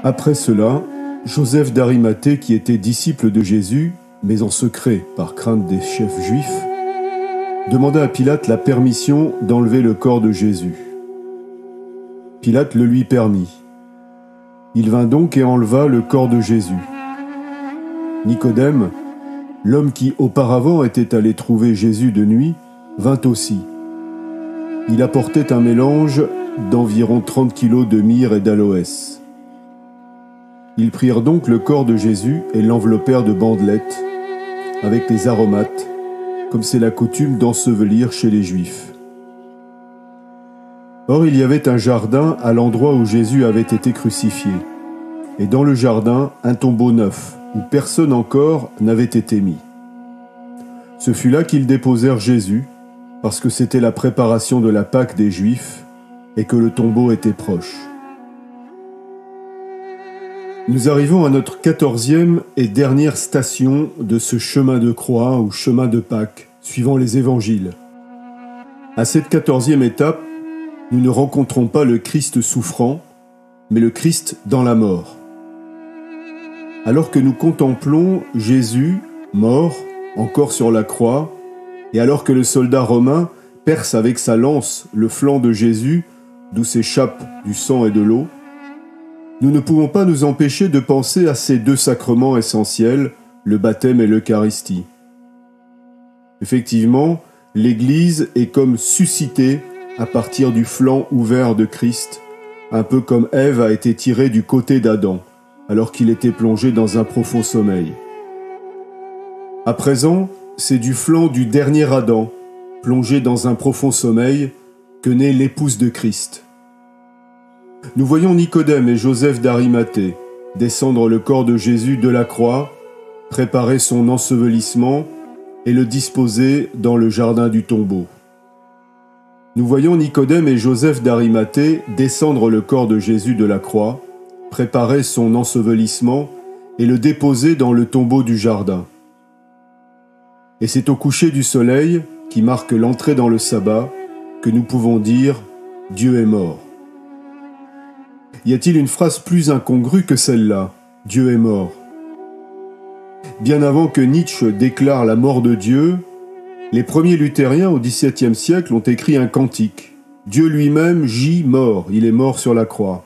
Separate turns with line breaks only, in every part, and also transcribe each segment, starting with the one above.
Après cela, Joseph d'Arimathée, qui était disciple de Jésus, mais en secret par crainte des chefs juifs, demanda à Pilate la permission d'enlever le corps de Jésus. Pilate le lui permit. Il vint donc et enleva le corps de Jésus. Nicodème, l'homme qui auparavant était allé trouver Jésus de nuit, vint aussi. Il apportait un mélange d'environ 30 kilos de myrrhe et d'aloès. Ils prirent donc le corps de Jésus et l'enveloppèrent de bandelettes, avec les aromates, comme c'est la coutume d'ensevelir chez les Juifs. Or il y avait un jardin à l'endroit où Jésus avait été crucifié, et dans le jardin un tombeau neuf, où personne encore n'avait été mis. Ce fut là qu'ils déposèrent Jésus, parce que c'était la préparation de la Pâque des Juifs, et que le tombeau était proche. Nous arrivons à notre 14e et dernière station de ce chemin de croix ou chemin de Pâques, suivant les évangiles. À cette 14e étape, nous ne rencontrons pas le Christ souffrant, mais le Christ dans la mort. Alors que nous contemplons Jésus, mort, encore sur la croix, et alors que le soldat romain perce avec sa lance le flanc de Jésus, d'où s'échappe du sang et de l'eau, nous ne pouvons pas nous empêcher de penser à ces deux sacrements essentiels, le baptême et l'Eucharistie. Effectivement, l'Église est comme suscitée à partir du flanc ouvert de Christ, un peu comme Ève a été tirée du côté d'Adam, alors qu'il était plongé dans un profond sommeil. À présent, c'est du flanc du dernier Adam, plongé dans un profond sommeil, que naît l'épouse de Christ. Nous voyons Nicodème et Joseph d'Arimathée descendre le corps de Jésus de la croix, préparer son ensevelissement et le disposer dans le jardin du tombeau. Nous voyons Nicodème et Joseph d'Arimathée descendre le corps de Jésus de la croix, préparer son ensevelissement et le déposer dans le tombeau du jardin. Et c'est au coucher du soleil, qui marque l'entrée dans le sabbat, que nous pouvons dire « Dieu est mort ». Y a-t-il une phrase plus incongrue que celle-là, « Dieu est mort ». Bien avant que Nietzsche déclare la mort de Dieu, les premiers luthériens au XVIIe siècle ont écrit un cantique. Dieu lui-même gît mort, il est mort sur la croix.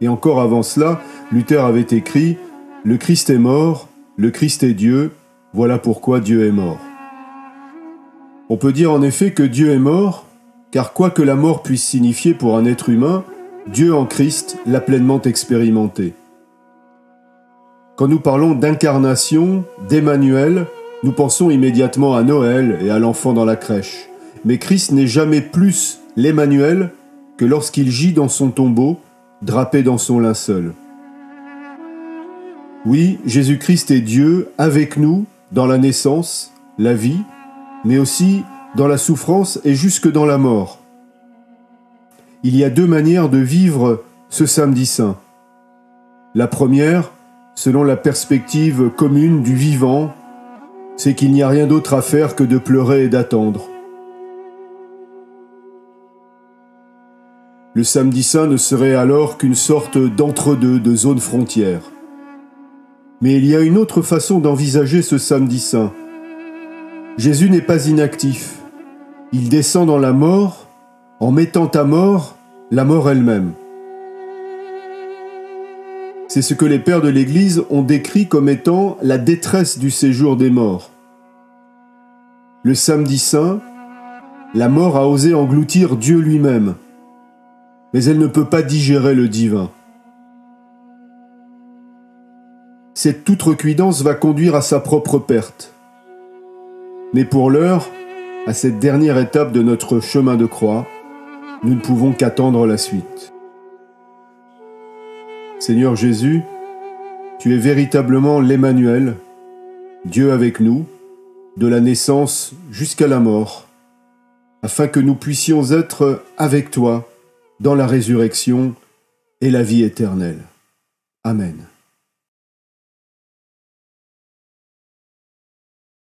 Et encore avant cela, Luther avait écrit « Le Christ est mort, le Christ est Dieu, voilà pourquoi Dieu est mort ». On peut dire en effet que Dieu est mort, car quoi que la mort puisse signifier pour un être humain, Dieu en Christ l'a pleinement expérimenté. Quand nous parlons d'incarnation, d'Emmanuel, nous pensons immédiatement à Noël et à l'enfant dans la crèche. Mais Christ n'est jamais plus l'Emmanuel que lorsqu'il gît dans son tombeau, drapé dans son linceul. Oui, Jésus-Christ est Dieu avec nous dans la naissance, la vie, mais aussi dans la souffrance et jusque dans la mort. Il y a deux manières de vivre ce samedi saint. La première, selon la perspective commune du vivant, c'est qu'il n'y a rien d'autre à faire que de pleurer et d'attendre. Le samedi saint ne serait alors qu'une sorte d'entre-deux, de zone frontière. Mais il y a une autre façon d'envisager ce samedi saint. Jésus n'est pas inactif. Il descend dans la mort en mettant à mort la mort elle-même. C'est ce que les pères de l'Église ont décrit comme étant la détresse du séjour des morts. Le samedi saint, la mort a osé engloutir Dieu lui-même, mais elle ne peut pas digérer le divin. Cette outrecuidance va conduire à sa propre perte. Mais pour l'heure, à cette dernière étape de notre chemin de croix, nous ne pouvons qu'attendre la suite. Seigneur Jésus, tu es véritablement l'Emmanuel, Dieu avec nous, de la naissance jusqu'à la mort, afin que nous puissions être avec toi dans la résurrection et la vie éternelle. Amen.